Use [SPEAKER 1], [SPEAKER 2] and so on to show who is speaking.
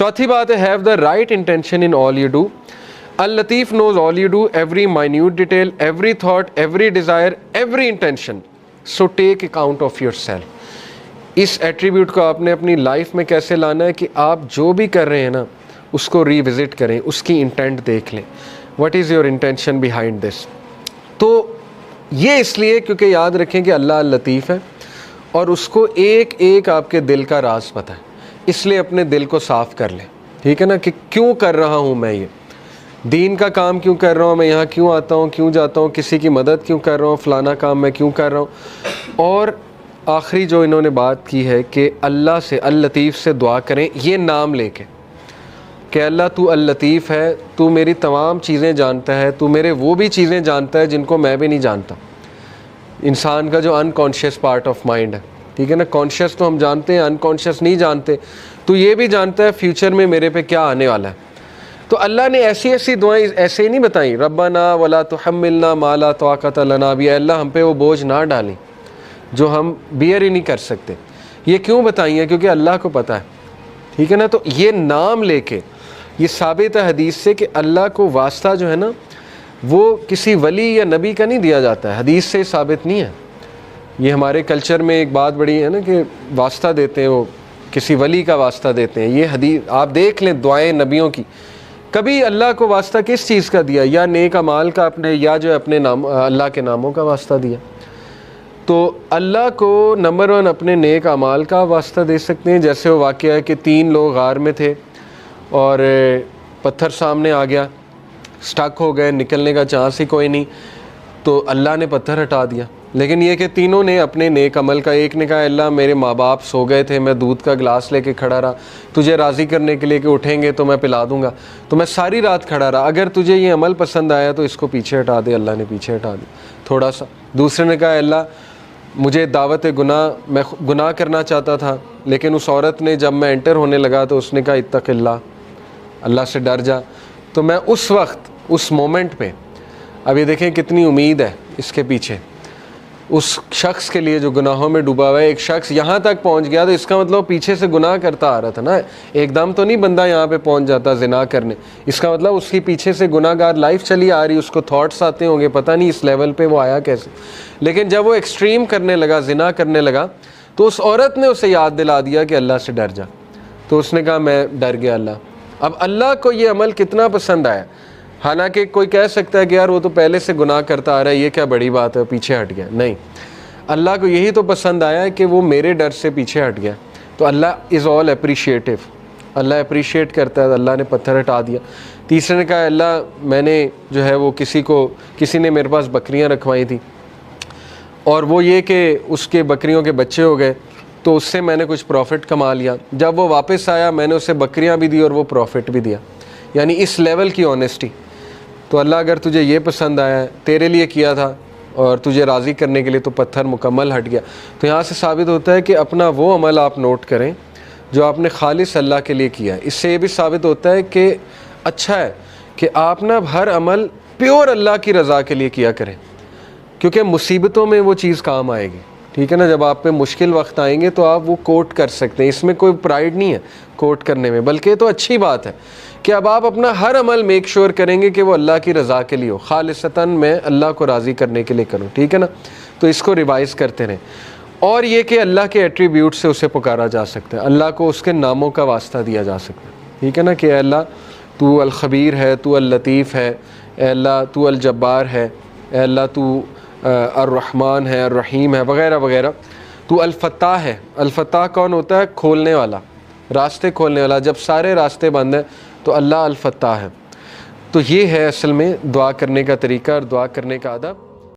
[SPEAKER 1] چوتھی بات ہے have the right intention in all you do. اللطیف knows all you do, every minute detail, every thought, every desire, every intention. So take account of yourself. اس attribute کو آپ نے اپنی life میں کیسے لانا ہے کہ آپ جو بھی کر رہے ہیں نا اس کو ری وزٹ کریں, اس کی انٹینٹ دیکھ لیں. What is your intention behind this. تو یہ اس لیے کیونکہ یاد رکھیں کہ اللہ لطیف ہے اور اس کو ایک ایک آپ کے دل کا راز پتہ ہے, اس لیے اپنے دل کو صاف کر لیں. ٹھیک ہے نا, کہ کیوں کر رہا ہوں میں یہ دین کا کام, کیوں کر رہا ہوں میں یہاں, کیوں آتا ہوں, کیوں جاتا ہوں, کسی کی مدد کیوں کر رہا ہوں, فلانا کام میں کیوں کر رہا ہوں. اور آخری جو انہوں نے بات کی ہے کہ اللہ سے, اللطیف سے دعا کریں یہ نام لے کے کہ اللہ تو اللطیف ہے, تو میری تمام چیزیں جانتا ہے, تو میرے وہ بھی چیزیں جانتا ہے جن کو میں بھی نہیں جانتا. انسان کا جو انکانشیس پارٹ آف مائنڈ ہے, ٹھیک ہے نا, کانشیس تو ہم جانتے ہیں, انکانشیس نہیں جانتے. تو یہ بھی جانتا ہے فیوچر میں میرے پہ کیا آنے والا ہے. تو اللہ نے ایسی ایسی دعائیں ایسے ہی نہیں بتائیں, ربنا ولا تحملنا ما لا طاقت لنا بھی, اللہ ہم پہ وہ بوجھ نہ ڈالیں جو ہم بیئر ہی نہیں کر سکتے. یہ کیوں بتائی ہیں؟ کیونکہ اللہ کو پتہ ہے. ٹھیک ہے نا. تو یہ نام لے کے یہ ثابت ہے حدیث سے کہ اللہ کو واسطہ جو ہے نا وہ کسی ولی یا نبی کا نہیں دیا جاتا ہے, حدیث سے ثابت نہیں ہے. یہ ہمارے کلچر میں ایک بات بڑی ہے نا کہ واسطہ دیتے ہیں, وہ کسی ولی کا واسطہ دیتے ہیں. یہ حدیث آپ دیکھ لیں دعائیں نبیوں کی, کبھی اللہ کو واسطہ کس چیز کا دیا؟ یا نیک اعمال کا اپنے, یا جو اپنے نام اللہ کے ناموں کا واسطہ دیا. تو اللہ کو نمبر 1 اپنے نیک اعمال کا واسطہ دے سکتے ہیں. جیسے وہ واقعہ ہے کہ 3 لوگ غار میں تھے اور پتھر سامنے آ گیا, سٹک ہو گئے, نکلنے کا چانس ہی کوئی نہیں, تو اللہ نے پتھر ہٹا دیا. لیکن یہ کہ تینوں نے اپنے نیک عمل کا, ایک نے کہا اللہ میرے ماں باپ سو گئے تھے, میں دودھ کا گلاس لے کے کھڑا رہا تجھے راضی کرنے کے لیے کہ اٹھیں گے تو میں پلا دوں گا, تو میں ساری رات کھڑا رہا, اگر تجھے یہ عمل پسند آیا تو اس کو پیچھے ہٹا دے. اللہ نے پیچھے ہٹا دیا تھوڑا سا. دوسرے نے کہا اللہ مجھے دعوت گناہ, میں گناہ کرنا چاہتا تھا, لیکن اس عورت نے جب میں انٹر ہونے لگا تو اس نے کہا اتق اللہ, اللہ سے ڈر جا. تو میں اس وقت, اس مومنٹ پہ, اب یہ دیکھیں کتنی امید ہے اس کے پیچھے, اس شخص کے لیے جو گناہوں میں ڈوبا ہوا ہے. ایک شخص یہاں تک پہنچ گیا تو اس کا مطلب پیچھے سے گناہ کرتا آ رہا تھا نا, ایک دم تو نہیں بندہ یہاں پہ پہنچ جاتا زنا کرنے. اس کا مطلب اس کی پیچھے سے گناہ گار لائف چلی آ رہی, اس کو تھاٹس آتے ہوں گے, پتہ نہیں اس لیول پہ وہ آیا کیسے. لیکن جب وہ ایکسٹریم کرنے لگا, زنا کرنے لگا, تو اس عورت نے اسے یاد دلا دیا کہ اللہ سے ڈر جا. تو اس نے کہا میں ڈر گیا اللہ. اب اللہ کو یہ عمل کتنا پسند آیا. حالانکہ کوئی کہہ سکتا ہے کہ یار وہ تو پہلے سے گناہ کرتا آ رہا ہے, یہ کیا بڑی بات ہے, پیچھے ہٹ گیا. نہیں, اللہ کو یہی تو پسند آیا ہے کہ وہ میرے ڈر سے پیچھے ہٹ گیا. تو اللہ از آل اپریشیٹو, اللہ اپریشیٹ کرتا ہے. اللہ نے پتھر ہٹا دیا. تیسرے نے کہا اللہ میں نے جو ہے وہ کسی نے میرے پاس بکریاں رکھوائی تھی, اور وہ یہ کہ اس کے بکریوں کے بچے ہو گئے, تو اس سے میں نے کچھ پروفٹ کما لیا. جب وہ واپس آیا میں نے اسے بکریاں بھی دی اور وہ پروفٹ بھی دیا. یعنی اس لیول کی آنیسٹی. تو اللہ اگر تجھے یہ پسند آیا ہے, تیرے لیے کیا تھا اور تجھے راضی کرنے کے لیے, تو پتھر مکمل ہٹ گیا. تو یہاں سے ثابت ہوتا ہے کہ اپنا وہ عمل آپ نوٹ کریں جو آپ نے خالص اللہ کے لیے کیا ہے. اس سے یہ بھی ثابت ہوتا ہے کہ اچھا ہے کہ آپ نا ہر عمل پیور اللہ کی رضا کے لیے کیا کریں, کیونکہ مصیبتوں میں وہ چیز کام آئے گی. ٹھیک ہے نا, جب آپ پہ مشکل وقت آئیں گے تو آپ وہ کوٹ کر سکتے ہیں. اس میں کوئی پرائیڈ نہیں ہے کوٹ کرنے میں, بلکہ تو اچھی بات ہے کہ اب آپ اپنا ہر عمل میک شور کریں گے کہ وہ اللہ کی رضا کے لیے ہو, خالصتاً میں اللہ کو راضی کرنے کے لیے کروں. ٹھیک ہے نا. تو اس کو ریوائز کرتے رہیں. اور یہ کہ اللہ کے ایٹریبیوٹ سے اسے پکارا جا سکتا ہے, اللہ کو اس کے ناموں کا واسطہ دیا جا سکتا ہے. ٹھیک ہے نا, کہ اے اللہ تو الخبیر ہے, تو اللطیف ہے, اے اللہ تو الجبار ہے, اے اللہ تو الرحمن ہے, الرحیم ہے, وغیرہ وغیرہ. تو الفتاح ہے. الفتاح کون ہوتا ہے؟ کھولنے والا, راستے کھولنے والا. جب سارے راستے بند ہیں تو اللہ الفتاح ہے. تو یہ ہے اصل میں دعا کرنے کا طریقہ اور دعا کرنے کا ادب.